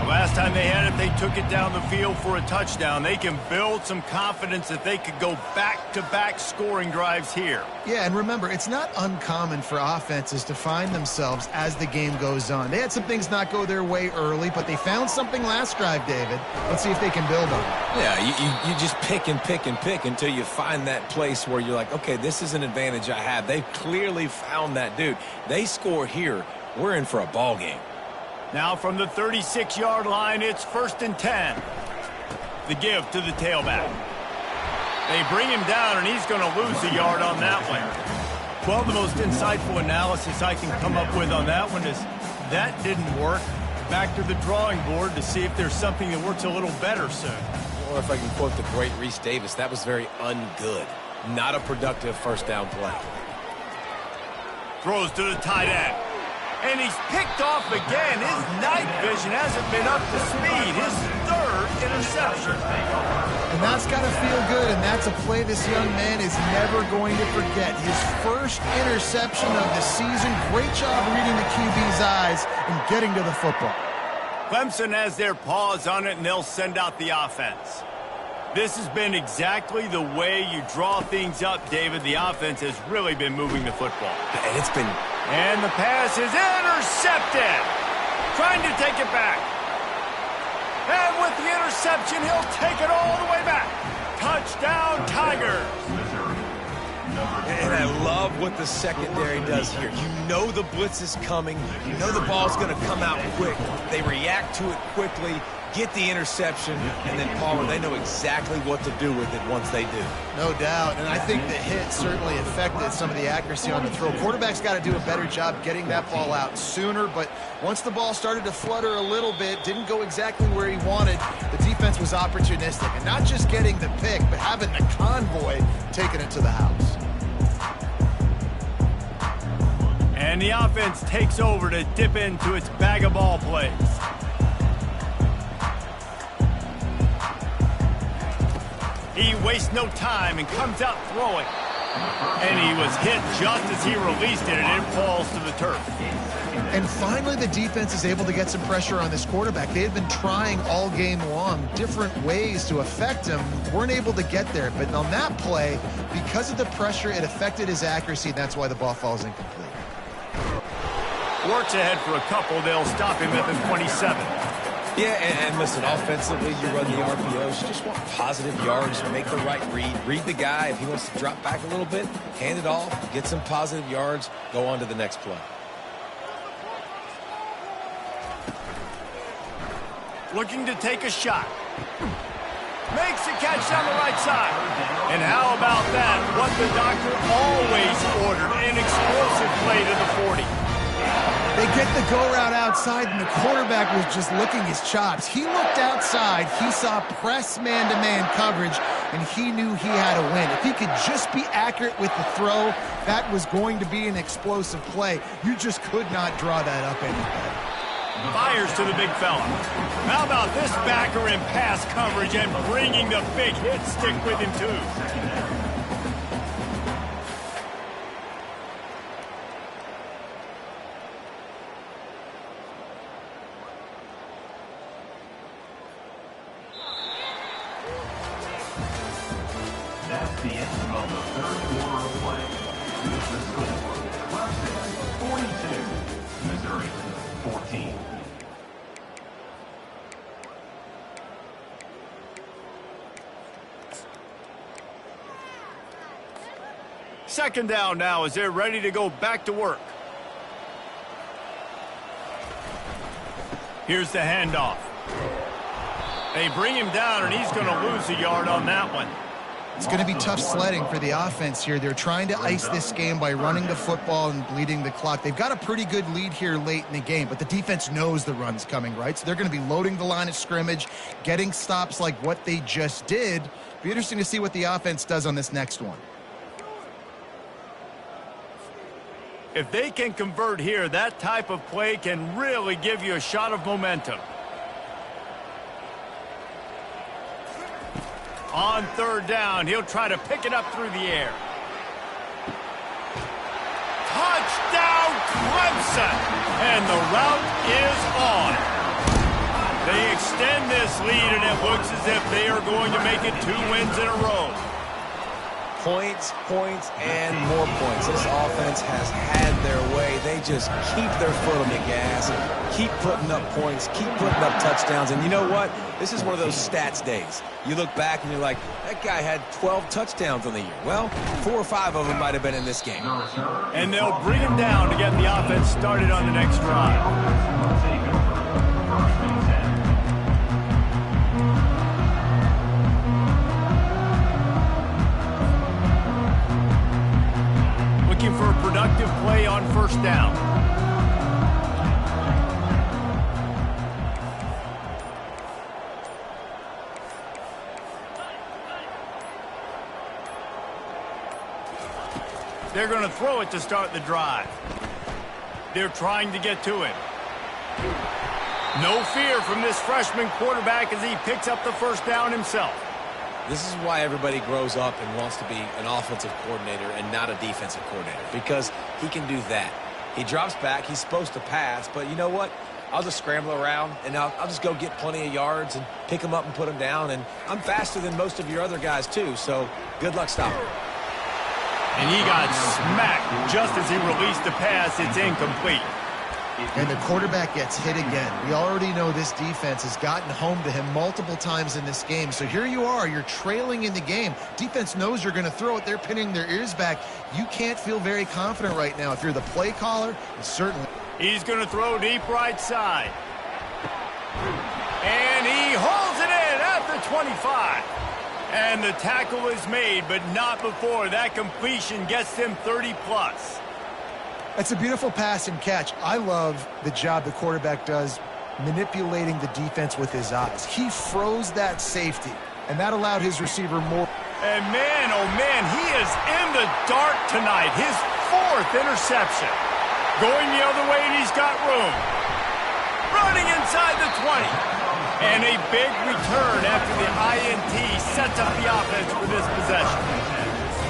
The Last time they had it, they took it down the field for a touchdown. They can build some confidence that they could go back-to-back scoring drives here. Yeah, and remember, it's not uncommon for offenses to find themselves as the game goes on. They had some things not go their way early, but they found something last drive, David. Let's see if they can build on it. Yeah, you just pick and pick and pick until you find that place where you're like, okay, this is an advantage I have. They've clearly found that, dude. They score here, we're in for a ball game. Now from the 36-yard line, it's 1st and 10. The give to the tailback. They bring him down, and he's going to lose a yard on that one. Well, the most insightful analysis I can come up with on that one is that didn't work. Back to the drawing board to see if there's something that works a little better soon. Or if I can quote the great Reese Davis, that was very ungood. Not a productive first down play. Throws to the tight end. And he's picked off again. His night vision hasn't been up to speed. His 3rd interception. And that's got to feel good, and that's a play this young man is never going to forget. His first interception of the season. Great job reading the QB's eyes and getting to the football. Clemson has their paws on it, and they'll send out the offense. This has been exactly the way you draw things up, David. The offense has really been moving the football. And it's been... And the pass is intercepted. Trying to take it back. And with the interception, he'll take it all the way back. Touchdown, Tigers. And I love what the secondary does here. You know the blitz is coming. You know the ball's going to come out quick. They react to it quickly, get the interception, and then, Palmer, they know exactly what to do with it once they do. No doubt, and I think the hit certainly affected some of the accuracy on the throw. Quarterback's got to do a better job getting that ball out sooner, but once the ball started to flutter a little bit, didn't go exactly where he wanted, the defense was opportunistic. And not just getting the pick, but having the convoy taking it to the house. And the offense takes over to dip into its bag of ball plays. He wastes no time and comes out throwing. And he was hit just as he released it, and it falls to the turf. And finally, the defense is able to get some pressure on this quarterback. They had been trying all game long different ways to affect him. Weren't able to get there. But on that play, because of the pressure, it affected his accuracy, and that's why the ball falls incomplete. Works ahead for a couple. They'll stop him at the 27. Yeah, and listen, offensively, you run the RPOs. You just want positive yards, make the right read. Read the guy. If he wants to drop back a little bit, hand it off, get some positive yards, go on to the next play. Looking to take a shot. Makes a catch down the right side. And how about that? What the doctor always ordered, an explosive play to the 40. They get the go route outside, and the quarterback was just licking his chops. He looked outside. He saw press man-to-man coverage, and he knew he had to win. If he could just be accurate with the throw, that was going to be an explosive play. You just could not draw that up any better. Fires to the big fella. How about this backer in pass coverage and bringing the big hit stick with him, too? That's the end of the third quarter of play. With the score, Clemson 42, Missouri 14. Second down now as they're ready to go back to work. Here's the handoff. They bring him down, and he's going to lose a yard on that one. It's going to be tough sledding for the offense here. They're trying to ice this game by running the football and bleeding the clock. They've got a pretty good lead here late in the game, but the defense knows the run's coming, right? So they're going to be loading the line of scrimmage, getting stops like what they just did. Be interesting to see what the offense does on this next one. If they can convert here, that type of play can really give you a shot of momentum. On third down, he'll try to pick it up through the air. Touchdown, Clemson! And the route is on. They extend this lead, and it looks as if they are going to make it 2 wins in a row. Points, points, and more points. This offense has had their way. They just keep their foot on the gas, keep putting up points, keep putting up touchdowns. And you know what? This is one of those stats days. You look back and you're like, that guy had 12 touchdowns on the year. Well, 4 or 5 of them might have been in this game. And they'll bring him down to get the offense started on the next drive. For a productive play on first down. They're going to throw it to start the drive. They're trying to get to him. No fear from this freshman quarterback as he picks up the first down himself. This is why everybody grows up and wants to be an offensive coordinator and not a defensive coordinator, because he can do that. He drops back. He's supposed to pass, but you know what? I'll just scramble around, and I'll just go get plenty of yards and pick them up and put them down, and I'm faster than most of your other guys, too, so good luck stopping. And he got smacked just as he released the pass. It's incomplete. And the quarterback gets hit again. We already know this defense has gotten home to him multiple times in this game. So here you are, you're trailing in the game. Defense knows you're going to throw it. They're pinning their ears back. You can't feel very confident right now. If you're the play caller, certainly. He's going to throw deep right side. And he holds it in at the 25. And the tackle is made, but not before that completion gets them 30+. It's a beautiful pass and catch. I love the job the quarterback does manipulating the defense with his eyes. He froze that safety, and that allowed his receiver more. And man, oh man, he is in the dark tonight. His 4th interception. Going the other way, and he's got room. Running inside the 20. And a big return after the INT sets up the offense for this possession.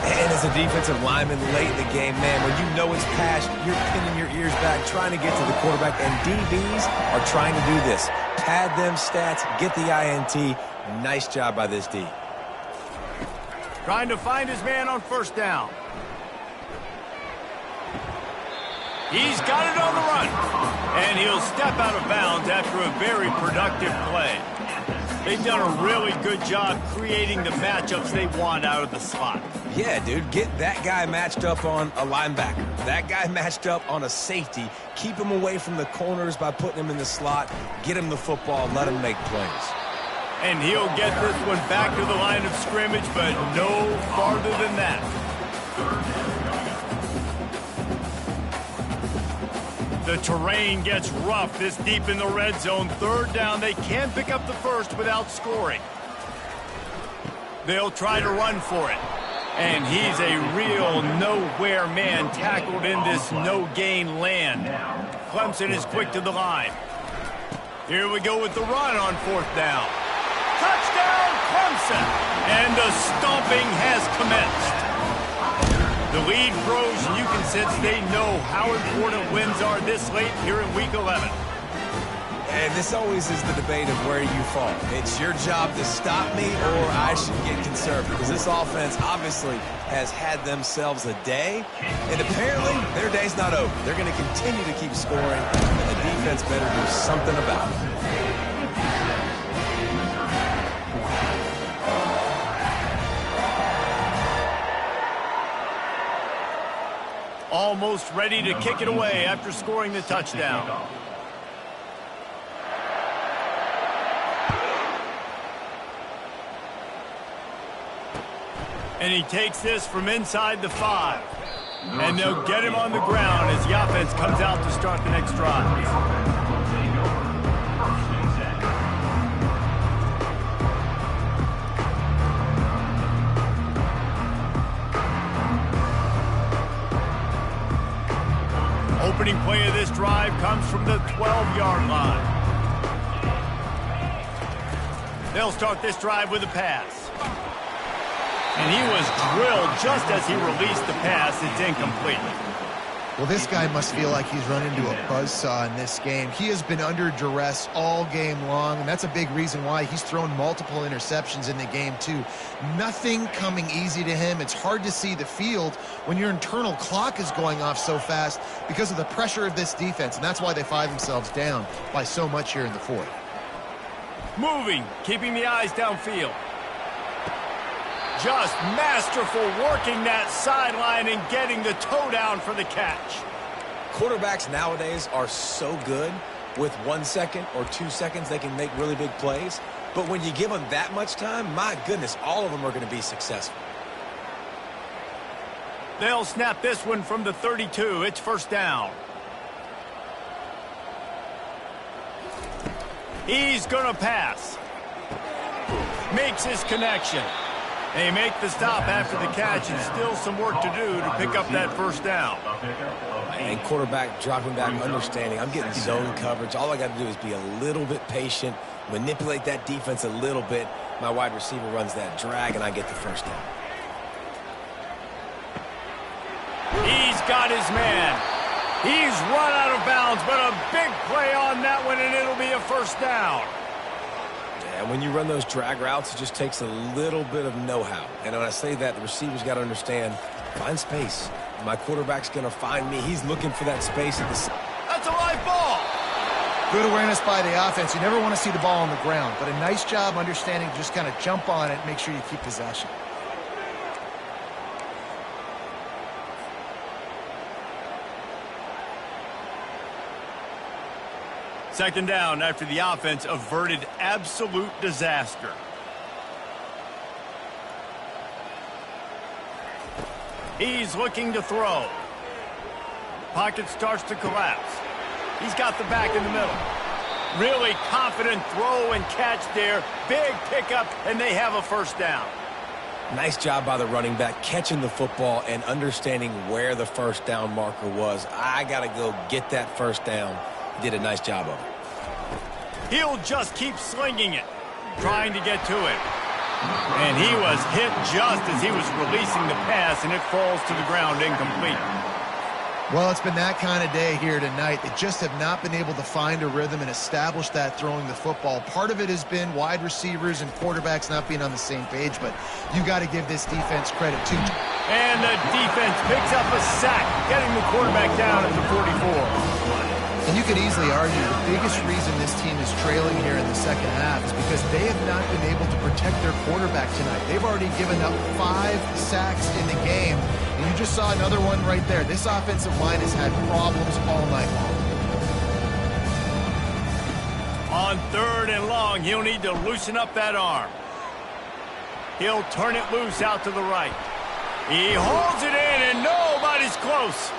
And as a defensive lineman late in the game, man, when you know it's pass, you're pinning your ears back, trying to get to the quarterback, and DBs are trying to do this. Pad them stats, get the INT. Nice job by this D. Trying to find his man on first down. He's got it on the run. And he'll step out of bounds after a very productive play. They've done a really good job creating the matchups they want out of the slot. Yeah, dude, get that guy matched up on a linebacker. That guy matched up on a safety. Keep him away from the corners by putting him in the slot. Get him the football, let him make plays. And he'll get this one back to the line of scrimmage, but no farther than that. The terrain gets rough this deep in the red zone. 3rd down, they can pick up the first without scoring. They'll try to run for it. And he's a real nowhere man tackled in this no-gain land. Clemson is quick to the line. Here we go with the run on 4th down. Touchdown, Clemson! And the stomping has commenced. The lead grows, and you can sense they know how important wins are this late here in Week 11. And this always is the debate of where you fall. It's your job to stop me, or I should get conservative. Because this offense obviously has had themselves a day, and apparently their day's not over. They're going to continue to keep scoring, and the defense better do something about it. Almost ready to kick it away after scoring the touchdown. And he takes this from inside the 5. And they'll get him on the ground as the offense comes out to start the next drive. Opening play of this drive comes from the 12-yard line. They'll start this drive with a pass. And he was drilled just as he released the pass. It's incomplete. Well, this guy must feel like he's run into a buzzsaw in this game. He has been under duress all game long, and that's a big reason why he's thrown multiple interceptions in the game, too. Nothing coming easy to him. It's hard to see the field when your internal clock is going off so fast because of the pressure of this defense, and that's why they find themselves down by so much here in the fourth. Moving, keeping the eyes downfield. Just masterful working that sideline and getting the toe down for the catch. Quarterbacks nowadays are so good. With 1 second or 2 seconds, they can make really big plays. But when you give them that much time, my goodness, all of them are going to be successful. They'll snap this one from the 32. It's first down. He's going to pass. Makes his connection. They make the stop after the catch, and still some work to do to pick up that first down. And quarterback dropping back, understanding I'm getting zone coverage. All I got to do is be a little bit patient, manipulate that defense a little bit. My wide receiver runs that drag, and I get the first down. He's got his man. He's run out of bounds, but a big play on that one, and it'll be a first down. And when you run those drag routes, it just takes a little bit of know-how. And when I say that, the receiver's got to understand, find space. My quarterback's going to find me. He's looking for that space. That's a live ball. Good awareness by the offense. You never want to see the ball on the ground, but a nice job understanding to just kind of jump on it and make sure you keep possession. Second down after the offense averted absolute disaster. He's looking to throw. Pocket starts to collapse. He's got the back in the middle. Really confident throw and catch there. Big pickup, and they have a first down. Nice job by the running back, catching the football and understanding where the first down marker was. I got to go get that first down. He did a nice job of it. He'll just keep slinging it, trying to get to it. And he was hit just as he was releasing the pass, and it falls to the ground incomplete. Well, it's been that kind of day here tonight. They just have not been able to find a rhythm and establish that throwing the football. Part of it has been wide receivers and quarterbacks not being on the same page, but you got to give this defense credit too. And the defense picks up a sack, getting the quarterback down at the 44. And you could easily argue the biggest reason this team is trailing here in the second half is because they have not been able to protect their quarterback tonight. They've already given up 5 sacks in the game. And you just saw another one right there. This offensive line has had problems all night long. On 3rd and long, he'll need to loosen up that arm. He'll turn it loose out to the right. He holds it in, and nobody's close.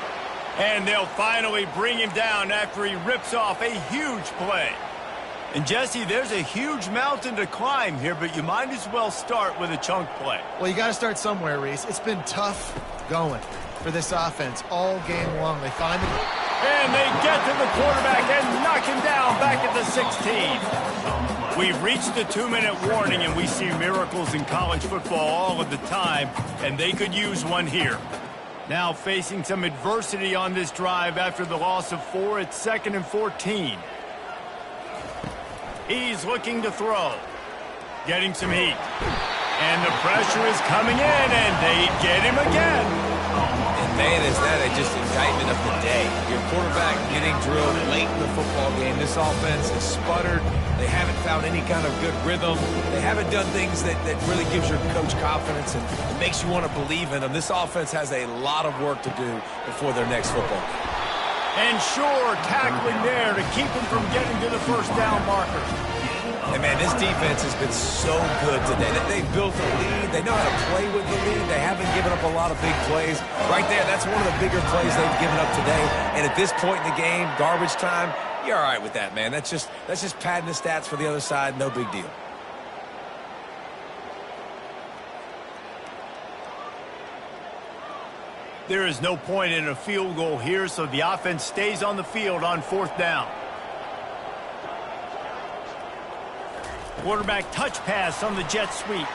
And they'll finally bring him down after he rips off a huge play. And, Jesse, there's a huge mountain to climb here, but you might as well start with a chunk play. Well, you got to start somewhere, Reese. It's been tough going for this offense all game long. They find it. And they get to the quarterback and knock him down back at the 16. We've reached the 2-minute warning, and we see miracles in college football all of the time, and they could use one here. Now facing some adversity on this drive after the loss of 4. It's 2nd and 14. He's looking to throw. Getting some heat. And the pressure is coming in, and they get him again. And man, is that just indictment of the day. Your quarterback getting drilled late in the football game. This offense has sputtered. They haven't found any kind of good rhythm. They haven't done things that really gives your coach confidence and it makes you want to believe in them. This offense has a lot of work to do before their next football game. And sure, tackling there to keep him from getting to the first down marker. And, man, this defense has been so good today. They've built a lead. They know how to play with the lead. They haven't given up a lot of big plays. Right there, that's one of the bigger plays they've given up today. And at this point in the game, garbage time, you're all right with that, man. That's just padding the stats for the other side. No big deal. There is no point in a field goal here, so the offense stays on the field on 4th down. Quarterback touch pass on the jet sweep.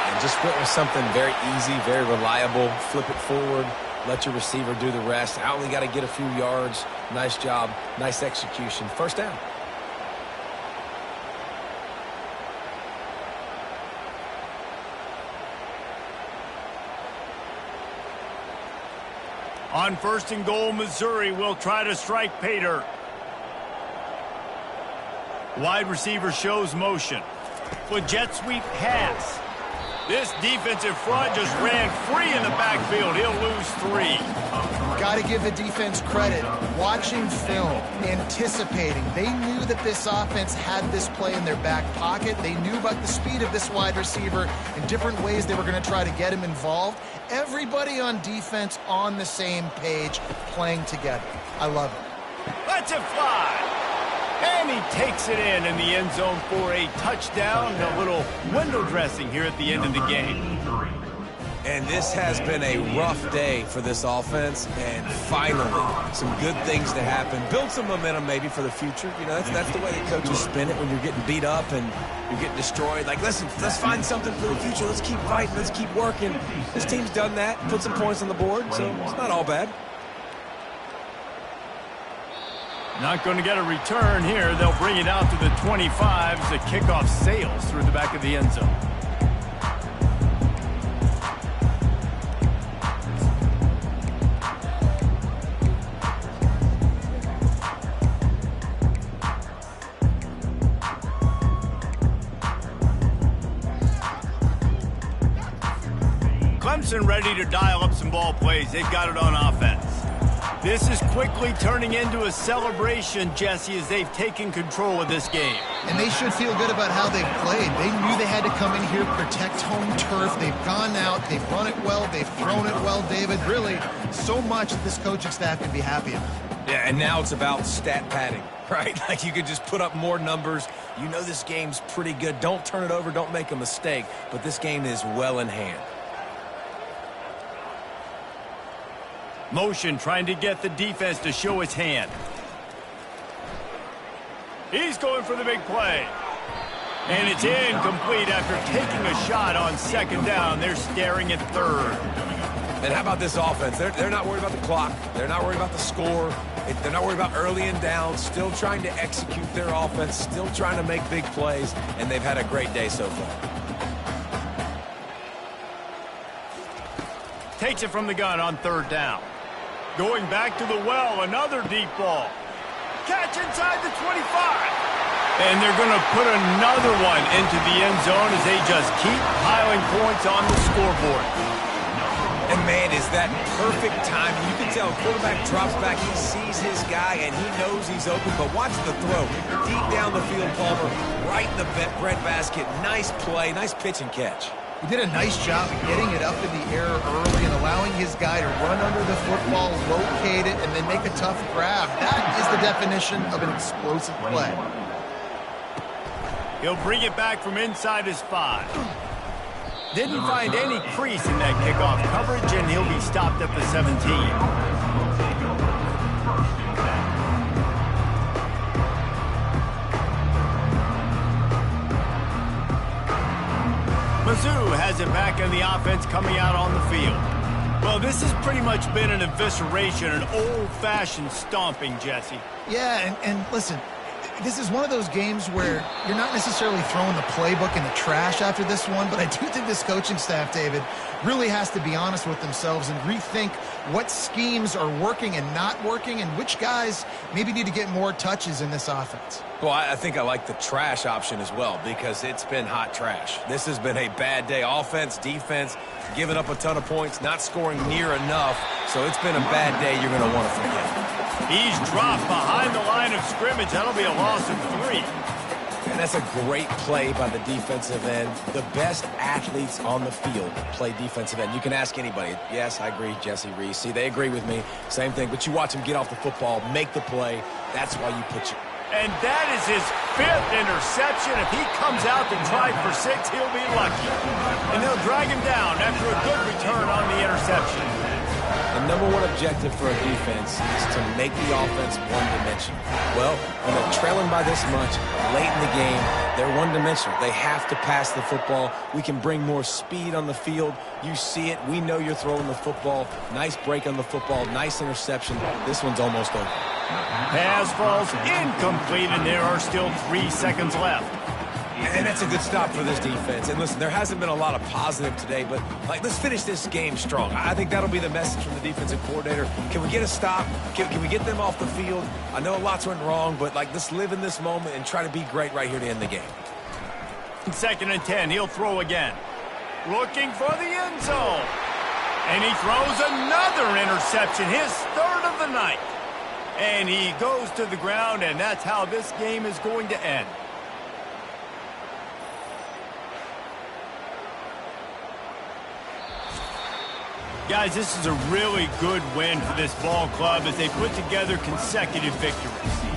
And Just went with something very easy, very reliable. Flip it forward, let your receiver do the rest. I only got to get a few yards. Nice job, nice execution. First down. On 1st and goal, Missouri will try to strike pay dirt. Wide receiver shows motion. With jet sweep pass. This defensive front just ran free in the backfield. He'll lose 3. Got to give the defense credit. Watching film, anticipating. They knew that this offense had this play in their back pocket. They knew about the speed of this wide receiver and different ways they were going to try to get him involved. Everybody on defense on the same page, playing together. I love it. Lets it fly. And he takes it in the end zone for a touchdown. A little window dressing here at the end of the game. And this has been a rough day for this offense, and finally, some good things to happen. Build some momentum maybe for the future. You know, that's the way the coaches spin it when you're getting beat up and you're getting destroyed. Like, listen, let's find something for the future. Let's keep fighting. Let's keep working. This team's done that, put some points on the board, so it's not all bad. Not going to get a return here. They'll bring it out to the 25 as the kickoff sails through the back of the end zone. Clemson ready to dial up some ball plays. They've got it on offense. This is quickly turning into a celebration, Jesse, as they've taken control of this game. And they should feel good about how they've played. They knew they had to come in here, protect home turf. They've gone out, they've run it well, they've thrown it well, David. Really, so much that this coaching staff can be happy about. Yeah, and now it's about stat padding, right? Like, you could just put up more numbers. You know this game's pretty good. Don't turn it over, don't make a mistake. But this game is well in hand. Motion trying to get the defense to show its hand. He's going for the big play. And it's incomplete after taking a shot on 2nd down. They're staring at 3rd. And how about this offense? They're not worried about the clock. They're not worried about the score. They're not worried about early and down. Still trying to execute their offense. Still trying to make big plays. And they've had a great day so far. Takes it from the gun on 3rd down. Going back to the well, another deep ball. Catch inside the 25. And they're going to put another one into the end zone as they just keep piling points on the scoreboard. And, man, is that perfect timing. You can tell quarterback drops back. He sees his guy, and he knows he's open. But watch the throw. Deep down the field, Palmer, right in the breadbasket. Nice play, nice pitch and catch. He did a nice job of getting it up in the air early and allowing his guy to run under the football, locate it, and then make a tough grab. That is the definition of an explosive play. He'll bring it back from inside his 5. Didn't find any crease in that kickoff coverage, and he'll be stopped at the 17. Mizzou has it back in the offense coming out on the field. Well, this has pretty much been an evisceration, an old-fashioned stomping, Jesse. Yeah, and listen, this is one of those games where you're not necessarily throwing the playbook in the trash after this one, but I do think this coaching staff, David, really has to be honest with themselves and rethink what schemes are working and not working and which guys maybe need to get more touches in this offense. Well, I think I like the trash option as well because it's been hot trash. This has been a bad day. Offense, defense, giving up a ton of points, not scoring near enough. So it's been a bad day you're going to want to forget. He's dropped behind the line of scrimmage. That'll be a loss of 3. And that's a great play by the defensive end. The best athletes on the field play defensive end. You can ask anybody. Yes, I agree, Jesse Reese. See, they agree with me. Same thing. But you watch him get off the football, make the play. That's why you put you. And that is his 5th interception. If he comes out to try for 6, he'll be lucky. And they'll drag him down after a good return on the interception. The number one objective for a defense is to make the offense one-dimensional. Well, when they're trailing by this much late in the game, They're one-dimensional. They have to pass the football. We can bring more speed on the field. You see it. We know you're throwing the football. Nice break on the football. Nice interception. This one's almost over. Pass falls incomplete, and there are still 3 seconds left. And that's a good stop for this defense. And listen, there hasn't been a lot of positive today, but let's finish this game strong. I think that'll be the message from the defensive coordinator. Can we get a stop? Can we get them off the field? I know lots went wrong, but let's live in this moment and try to be great right here to end the game. 2nd and 10, he'll throw again. Looking for the end zone. And he throws another interception, his 3rd of the night. And he goes to the ground, and that's how this game is going to end. Guys, this is a really good win for this ball club as they put together consecutive victories.